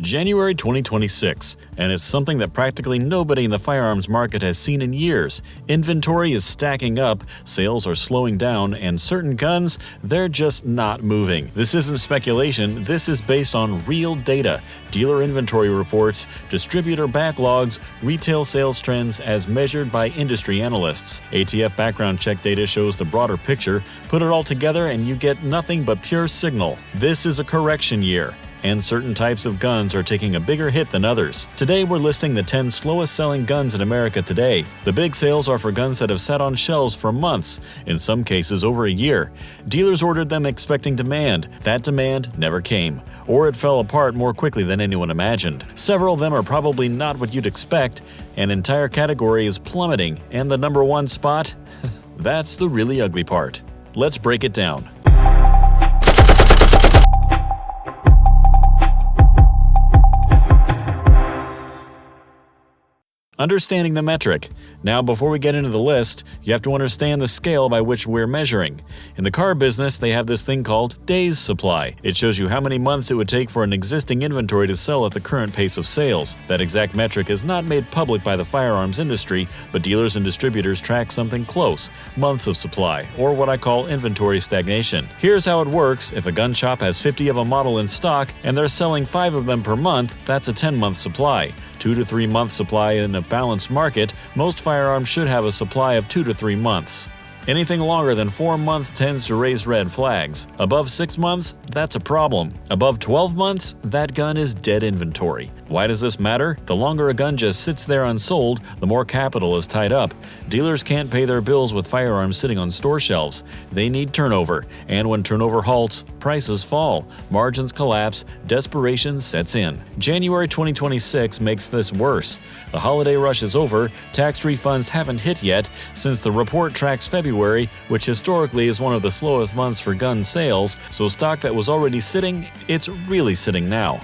January 2026, and it's something that practically nobody in the firearms market has seen in years. Inventory is stacking up, sales are slowing down, and certain guns, they're just not moving. This isn't speculation, this is based on real data, dealer inventory reports, distributor backlogs, retail sales trends as measured by industry analysts. ATF background check data shows the broader picture. Put it all together and you get nothing but pure signal. This is a correction year, and certain types of guns are taking a bigger hit than others. Today we're listing the 10 slowest selling guns in America today. The big sales are for guns that have sat on shelves for months, in some cases over a year. Dealers ordered them expecting demand. That demand never came, or it fell apart more quickly than anyone imagined. Several of them are probably not what you'd expect. An entire category is plummeting, and the number one spot? That's the really ugly part. Let's break it down. Understanding the metric. Now, before we get into the list, you have to understand the scale by which we're measuring. In the car business, they have this thing called days supply. It shows you how many months it would take for an existing inventory to sell at the current pace of sales. That exact metric is not made public by the firearms industry, but dealers and distributors track something close, months of supply, or what I call inventory stagnation. Here's how it works. If a gun shop has 50 of a model in stock and they're selling 5 of them per month, that's a 10-month supply. 2 to 3 month supply in a balanced market, most firearms should have a supply of 2 to 3 months. Anything longer than 4 months tends to raise red flags. Above 6 months, that's a problem. Above 12 months, that gun is dead inventory. Why does this matter? The longer a gun just sits there unsold, the more capital is tied up. Dealers can't pay their bills with firearms sitting on store shelves. They need turnover, and when turnover halts, prices fall, margins collapse, desperation sets in. January 2026 makes this worse. The holiday rush is over, tax refunds haven't hit yet, since the report tracks February, which historically is one of the slowest months for gun sales, so stock that was already sitting, it's really sitting now.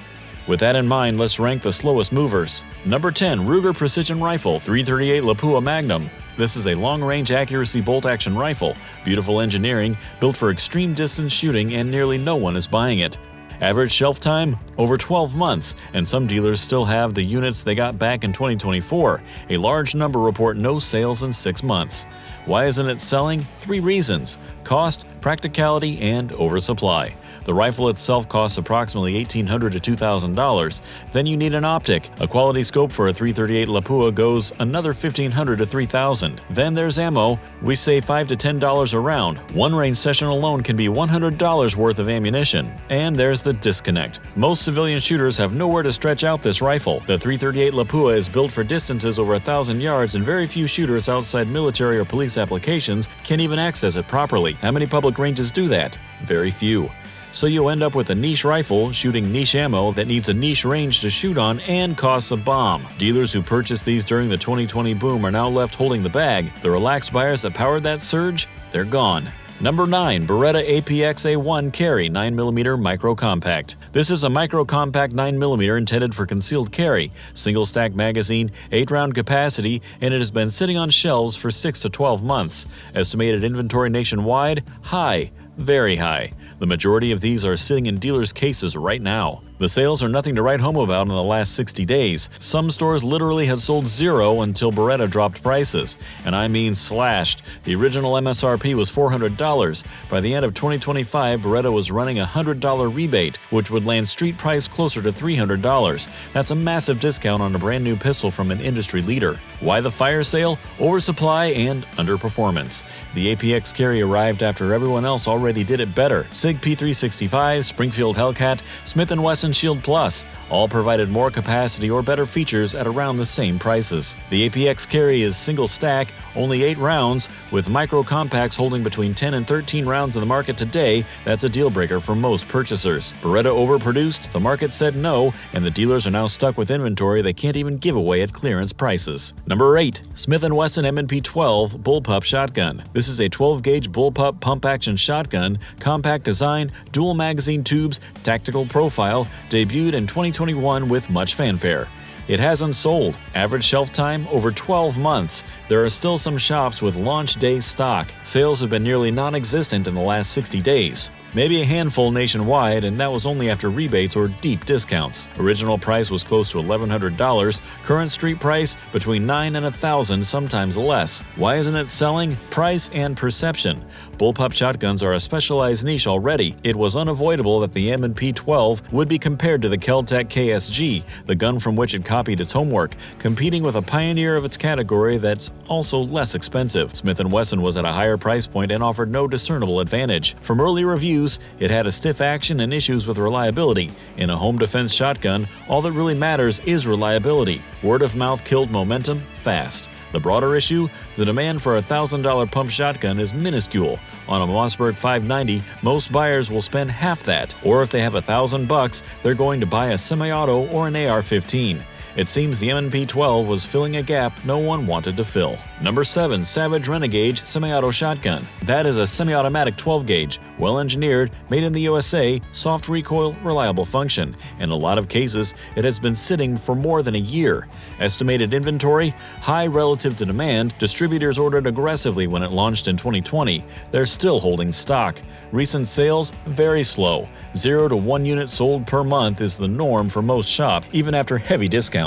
With that in mind, let's rank the slowest movers. Number 10. Ruger Precision Rifle 338 Lapua Magnum. This is a long-range accuracy bolt-action rifle, beautiful engineering, built for extreme distance shooting, and nearly no one is buying it. Average shelf time? Over 12 months, and some dealers still have the units they got back in 2024. A large number report no sales in 6 months. Why isn't it selling? 3 reasons: cost, practicality, and oversupply. The rifle itself costs approximately $1,800 to $2,000. Then you need an optic. A quality scope for a 338 Lapua goes another $1,500 to $3,000. Then there's ammo. We say $5 to $10 a round. One range session alone can be $100 worth of ammunition. And there's the disconnect. Most civilian shooters have nowhere to stretch out this rifle. The 338 Lapua is built for distances over 1,000 yards, and very few shooters outside military or police applications can even access it properly. How many public ranges do that? Very few. So you end up with a niche rifle shooting niche ammo that needs a niche range to shoot on and costs a bomb. Dealers who purchased these during the 2020 boom are now left holding the bag. The relaxed buyers that powered that surge, they're gone. Number 9. Beretta APX A1 Carry 9mm Micro Compact. This is a micro compact 9mm intended for concealed carry, single stack magazine, 8-round capacity, and it has been sitting on shelves for 6 to 12 months. Estimated inventory nationwide? High. Very high. The majority of these are sitting in dealers' cases right now. The sales are nothing to write home about in the last 60 days. Some stores literally had sold 0 until Beretta dropped prices. And I mean slashed. The original MSRP was $400. By the end of 2025, Beretta was running a $100 rebate, which would land street price closer to $300. That's a massive discount on a brand new pistol from an industry leader. Why the fire sale? Oversupply and underperformance. The APX Carry arrived after everyone else already did it better. SIG P365, Springfield Hellcat, Smith & Wesson Shield Plus all provided more capacity or better features at around the same prices. The APX Carry is single stack, only 8 rounds, with micro compacts holding between 10 and 13 rounds in the market today. That's a deal breaker for most purchasers. Beretta overproduced, the market said no, and the dealers are now stuck with inventory they can't even give away at clearance prices. Number 8. Smith & Wesson M&P 12 Bullpup Shotgun. This is a 12-gauge bullpup pump-action shotgun, compact design, dual magazine tubes, tactical profile, debuted in 2021 with much fanfare. It hasn't sold. Average shelf time over 12 months. There are still some shops with launch day stock. Sales have been nearly non-existent in the last 60 days. maybe a handful nationwide, and that was only after rebates or deep discounts. Original price was close to $1,100, current street price between $9,000 and $1,000, sometimes less. Why isn't it selling? Price and perception. Bullpup shotguns are a specialized niche already. It was unavoidable that the M&P 12 would be compared to the Kel-Tec KSG, the gun from which it copied its homework, competing with a pioneer of its category that's also less expensive. Smith & Wesson was at a higher price point and offered no discernible advantage. From early reviews, it had a stiff action and issues with reliability. In a home defense shotgun, all that really matters is reliability. Word of mouth killed momentum fast. The broader issue, the demand for a $1,000 pump shotgun is minuscule. On a Mossberg 590, most buyers will spend half that, or if they have $1,000, they're going to buy a semi-auto or an AR-15. It seems the M&P 12 was filling a gap no one wanted to fill. Number 7. Savage Renegade Semi-Auto Shotgun. That is a semi-automatic 12-gauge, well-engineered, made in the USA, soft recoil, reliable function. In a lot of cases, it has been sitting for more than a year. Estimated inventory, high relative to demand. Distributors ordered aggressively when it launched in 2020. They're still holding stock. Recent sales, very slow. 0 to 1 unit sold per month is the norm for most shops, even after heavy discounts.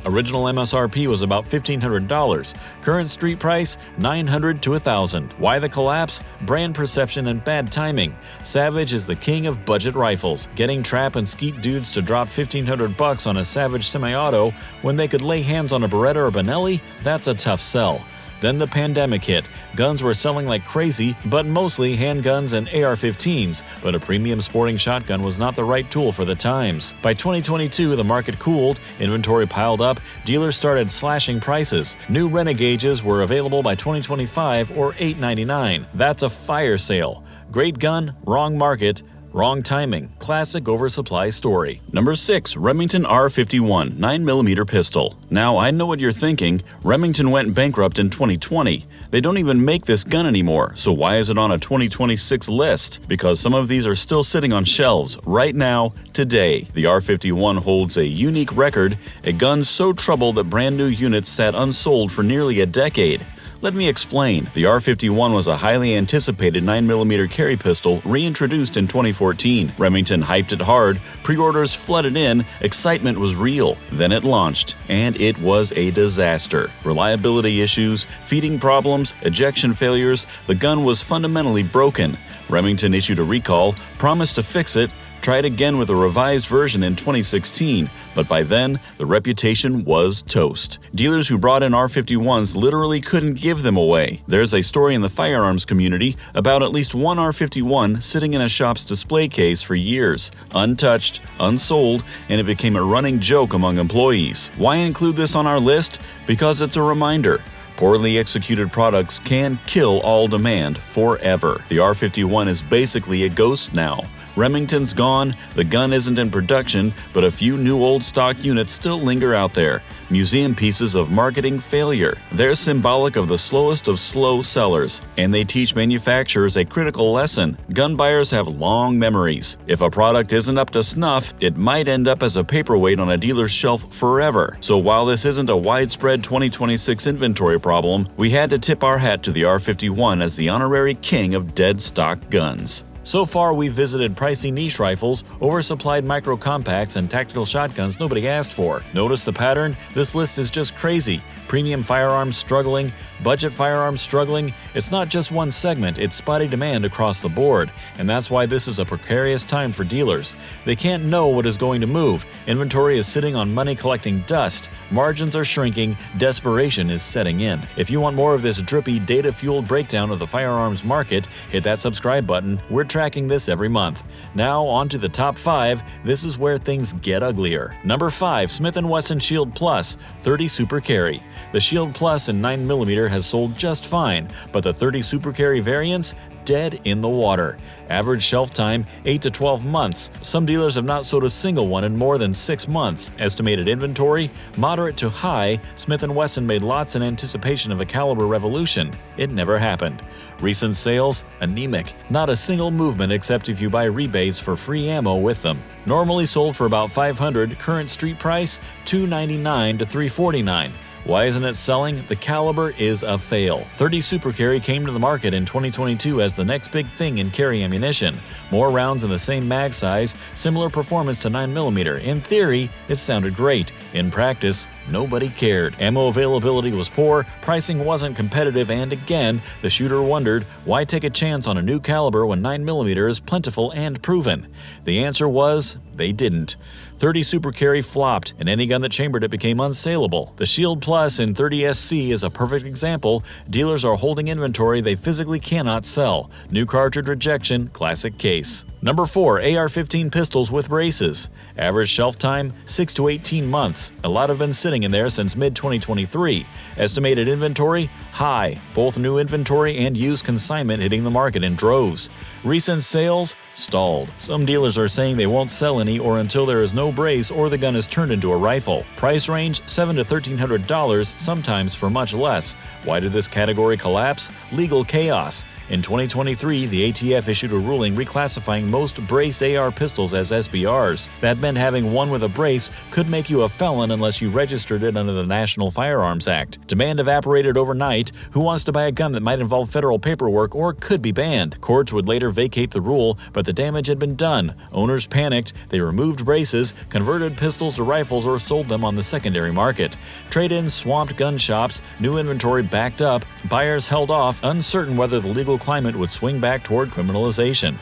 Original MSRP was about $1,500. Current street price, $900 to $1,000. Why the collapse? Brand perception and bad timing. Savage is the king of budget rifles. Getting trap and skeet dudes to drop $1,500 on a Savage semi-auto when they could lay hands on a Beretta or Benelli? That's a tough sell. Then the pandemic hit. Guns were selling like crazy, but mostly handguns and AR-15s, but a premium sporting shotgun was not the right tool for the times. By 2022, the market cooled, inventory piled up, dealers started slashing prices. New Renegades were available by 2025 or $899. That's a fire sale. Great gun, wrong market, wrong timing. Classic oversupply story. Number 6. Remington R51 9mm pistol. Now, I know what you're thinking. Remington went bankrupt in 2020. They don't even make this gun anymore, so why is it on a 2026 list? Because some of these are still sitting on shelves right now, today. The R51 holds a unique record, a gun so troubled that brand new units sat unsold for nearly a decade. Let me explain. The R51 was a highly anticipated 9mm carry pistol reintroduced in 2014. Remington hyped it hard, pre-orders flooded in, excitement was real. Then it launched, and it was a disaster. Reliability issues, feeding problems, ejection failures, the gun was fundamentally broken. Remington issued a recall, promised to fix it, tried again with a revised version in 2016, but by then, the reputation was toast. Dealers who brought in R51s literally couldn't give them away. There's a story in the firearms community about at least one R51 sitting in a shop's display case for years, untouched, unsold, and it became a running joke among employees. Why include this on our list? Because it's a reminder. Poorly executed products can kill all demand forever. The R51 is basically a ghost now. Remington's gone, the gun isn't in production, but a few new old stock units still linger out there. Museum pieces of marketing failure. They're symbolic of the slowest of slow sellers, and they teach manufacturers a critical lesson. Gun buyers have long memories. If a product isn't up to snuff, it might end up as a paperweight on a dealer's shelf forever. So while this isn't a widespread 2026 inventory problem, we had to tip our hat to the R51 as the honorary king of dead stock guns. So far, we've visited pricey niche rifles, oversupplied micro-compacts, and tactical shotguns nobody asked for. Notice the pattern? This list is just crazy. Premium firearms struggling, budget firearms struggling. It's not just one segment, it's spotty demand across the board. And that's why this is a precarious time for dealers. They can't know what is going to move. Inventory is sitting on money collecting dust. Margins are shrinking. Desperation is setting in. If you want more of this drippy, data-fueled breakdown of the firearms market, hit that subscribe button. We're tracking this every month. Now, on to the top 5. This is where things get uglier. Number 5. Smith & Wesson Shield Plus 30 Super Carry. The Shield Plus in 9mm has sold just fine, but the 30 Super Carry variants, dead in the water. Average shelf time, 8 to 12 months. Some dealers have not sold a single one in more than 6 months. Estimated inventory, moderate to high. Smith & Wesson made lots in anticipation of a caliber revolution. It never happened. Recent sales, anemic. Not a single movement except if you buy rebates for free ammo with them. Normally sold for about $500, current street price, $299 to $349. Why isn't it selling? The caliber is a fail. .30 Super Carry came to the market in 2022 as the next big thing in carry ammunition. More rounds in the same mag size, similar performance to 9mm. In theory, it sounded great. In practice, nobody cared. Ammo availability was poor, pricing wasn't competitive, and again, the shooter wondered, why take a chance on a new caliber when 9mm is plentiful and proven? The answer was, they didn't. .30 Super Carry flopped, and any gun that chambered it became unsaleable. The Shield Plus in .30 SC is a perfect example. Dealers are holding inventory they physically cannot sell. New cartridge rejection, classic case. Number 4. AR-15 pistols with braces. Average shelf time, 6 to 18 months. A lot have been sitting in there since mid-2023. Estimated inventory, high. Both new inventory and used consignment hitting the market in droves. Recent sales, stalled. Some dealers are saying they won't sell any or until there is no brace or the gun is turned into a rifle. Price range, $700 to $1,300, sometimes for much less. Why did this category collapse? Legal chaos. In 2023, the ATF issued a ruling reclassifying most braced AR pistols as SBRs. That meant having one with a brace could make you a felon unless you registered it under the National Firearms Act. Demand evaporated overnight. Who wants to buy a gun that might involve federal paperwork or could be banned? Courts would later vacate the rule, but the damage had been done. Owners panicked. They removed braces, converted pistols to rifles, or sold them on the secondary market. Trade-ins swamped gun shops. New inventory backed up. Buyers held off, uncertain whether the legal climate would swing back toward criminalization.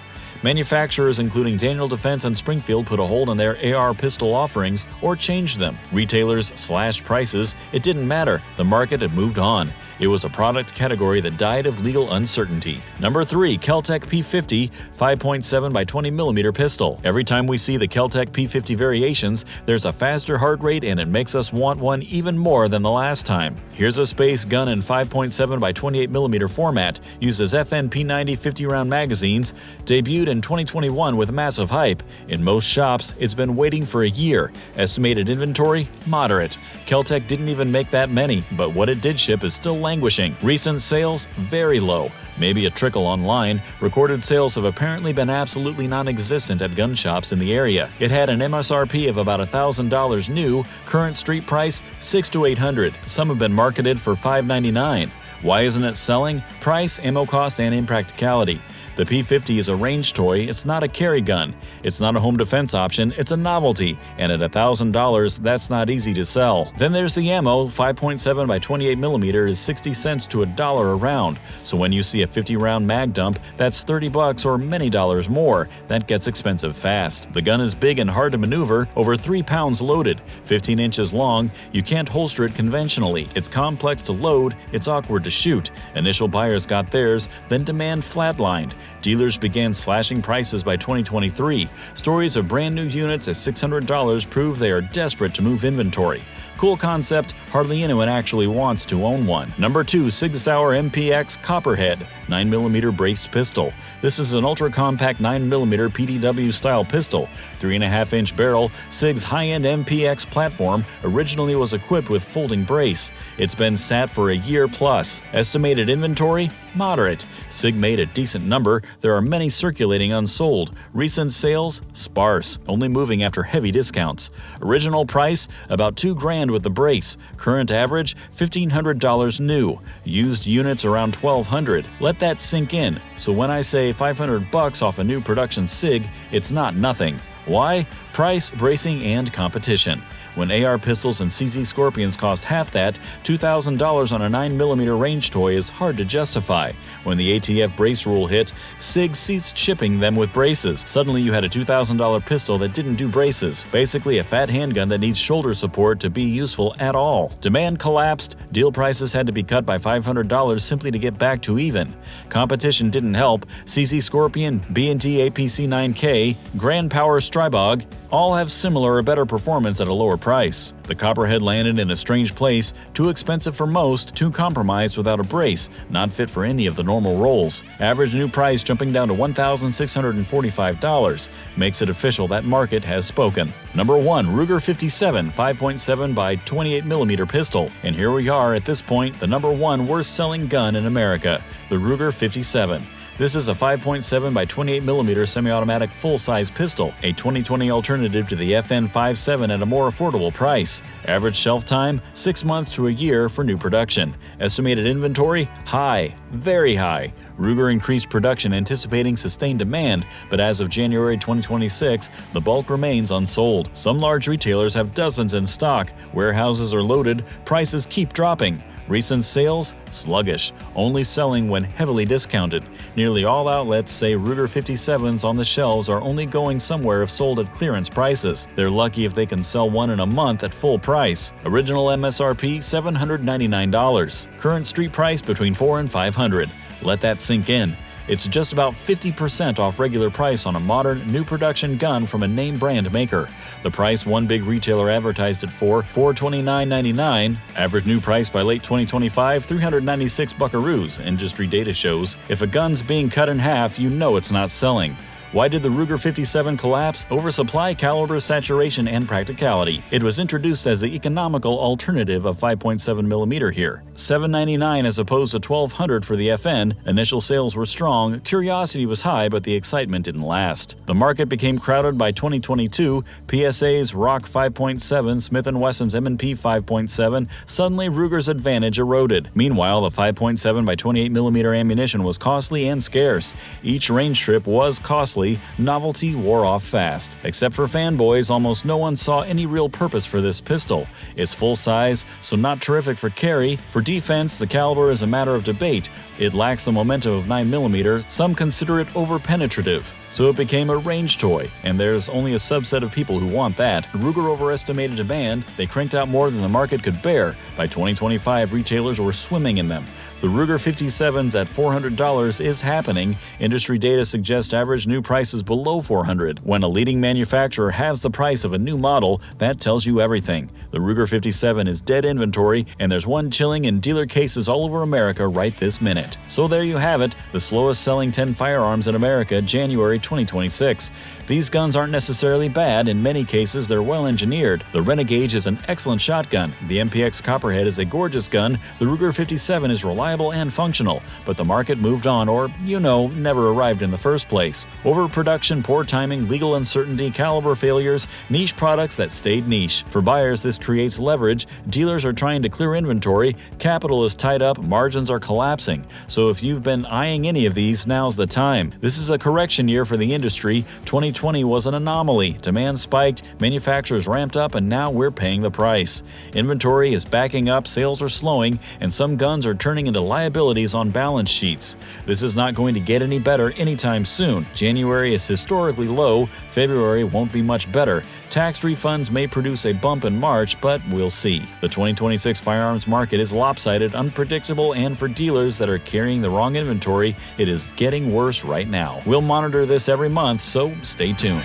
Manufacturers including Daniel Defense and Springfield put a hold on their AR pistol offerings or changed them. Retailers slashed prices. It didn't matter. The market had moved on. It was a product category that died of legal uncertainty. Number 3. Kel-Tec P50 5.7 by 20mm pistol. Every time we see the Kel-Tec P50 variations, there's a faster heart rate and it makes us want one even more than the last time. Here's a space gun in 5.7 by 28mm format, uses FN P90 50-round magazines, debuted in 2021 with massive hype. In most shops, it's been waiting for a year. Estimated inventory, moderate. Kel-Tec didn't even make that many, but what it did ship is still languishing. Recent sales, very low. Maybe a trickle online. Recorded sales have apparently been absolutely non-existent at gun shops in the area. It had an MSRP of about $1,000 new, current street price $600 to $800. Some have been marketed for $599. Why isn't it selling? Price, ammo cost, and impracticality. The P50 is a range toy, it's not a carry gun. It's not a home defense option, it's a novelty, and at $1,000, that's not easy to sell. Then there's the ammo. 5.7 by 28mm is 60 cents to $1 a round. So when you see a 50-round mag dump, that's $30 or many dollars more. That gets expensive fast. The gun is big and hard to maneuver, over 3 pounds loaded, 15 inches long. You can't holster it conventionally. It's complex to load, it's awkward to shoot. Initial buyers got theirs, then demand flatlined. Dealers began slashing prices by 2023. Stories of brand new units at $600 prove they are desperate to move inventory. Cool concept, hardly anyone actually wants to own one. Number 2. Sig Sauer MPX Copperhead 9mm braced pistol. This is an ultra-compact 9mm PDW style pistol. 3.5-inch barrel, Sig's high-end MPX platform originally was equipped with folding brace. It's been sat for a year plus. Estimated inventory? Moderate. Sig made a decent number. There are many circulating unsold. Recent sales? Sparse, only moving after heavy discounts. Original price? About $2,000 with the brace. Current average? $1,500 new. Used units around $1,200. Let that sink in. So when I say $500 off a new production Sig, it's not nothing. Why? Price, bracing, and competition. When AR pistols and CZ Scorpions cost half that, $2,000 on a 9mm range toy is hard to justify. When the ATF brace rule hit, Sig ceased shipping them with braces. Suddenly you had a $2,000 pistol that didn't do braces. Basically a fat handgun that needs shoulder support to be useful at all. Demand collapsed. Deal prices had to be cut by $500 simply to get back to even. Competition didn't help. CZ Scorpion, B&T APC 9K, Grand Power Strybog, all have similar or better performance at a lower price. The Copperhead landed in a strange place, too expensive for most, too compromised without a brace, not fit for any of the normal roles. Average new price jumping down to $1,645. Makes it official that market has spoken. Number 1. Ruger 57 5.7 by 28mm pistol. And here we are at this point, the number 1 worst selling gun in America, the Ruger 57. This is a 5.7 by 28mm semi-automatic full-size pistol, a 2020 alternative to the FN57 at a more affordable price. Average shelf time, 6 months to a year for new production. Estimated inventory, high, very high. Ruger increased production anticipating sustained demand, but as of January 2026, the bulk remains unsold. Some large retailers have dozens in stock, warehouses are loaded, prices keep dropping. Recent sales, sluggish, only selling when heavily discounted. Nearly all outlets say Ruger 57s on the shelves are only going somewhere if sold at clearance prices. They're lucky if they can sell one in a month at full price. Original MSRP $799. Current street price between $400 and $500. Let that sink in. It's just about 50% off regular price on a modern, new production gun from a name brand maker. The price one big retailer advertised it for, $429.99. Average new price by late 2025, 396 buckaroos, industry data shows. If a gun's being cut in half, you know it's not selling. Why did the Ruger 57 collapse? Oversupply, caliber, saturation, and practicality. It was introduced as the economical alternative of 5.7mm here. $799 as opposed to $1,200 for the FN. Initial sales were strong, curiosity was high, but the excitement didn't last. The market became crowded by 2022. PSA's Rock 5.7, Smith & Wesson's M&P 5.7. Suddenly, Ruger's advantage eroded. Meanwhile, the 5.7 by 28mm ammunition was costly and scarce. Each range trip was costly. Novelty wore off fast. Except for fanboys, almost no one saw any real purpose for this pistol. It's full size, so not terrific for carry. For defense, the caliber is a matter of debate. It lacks the momentum of 9mm. Some consider it over-penetrative. So it became a range toy, and there's only a subset of people who want that. Ruger overestimated demand. They cranked out more than the market could bear. By 2025, retailers were swimming in them. The Ruger 57s at $400 is happening. Industry data suggests average new prices below $400. When a leading manufacturer halves the price of a new model, that tells you everything. The Ruger 57 is dead inventory, and there's one chilling in dealer cases all over America right this minute. So there you have it, the slowest selling 10 firearms in America, January 2026. These guns aren't necessarily bad. In many cases, they're well engineered. The Renegade is an excellent shotgun. The MPX Copperhead is a gorgeous gun. The Ruger 57 is reliable and functional, but the market moved on or, never arrived in the first place. Overproduction, poor timing, legal uncertainty, caliber failures, niche products that stayed niche. For buyers, this creates leverage. Dealers are trying to clear inventory. Capital is tied up. Margins are collapsing. So if you've been eyeing any of these, now's the time. This is a correction year for the industry. 2020 was an anomaly. Demand spiked, manufacturers ramped up, and now we're paying the price. Inventory is backing up, sales are slowing, and some guns are turning into liabilities on balance sheets. This is not going to get any better anytime soon. January is historically low. February won't be much better. Tax refunds may produce a bump in March, but we'll see. The 2026 firearms market is lopsided, unpredictable, and for dealers that are carrying the wrong inventory, it is getting worse right now. We'll monitor this every month, so stay tuned.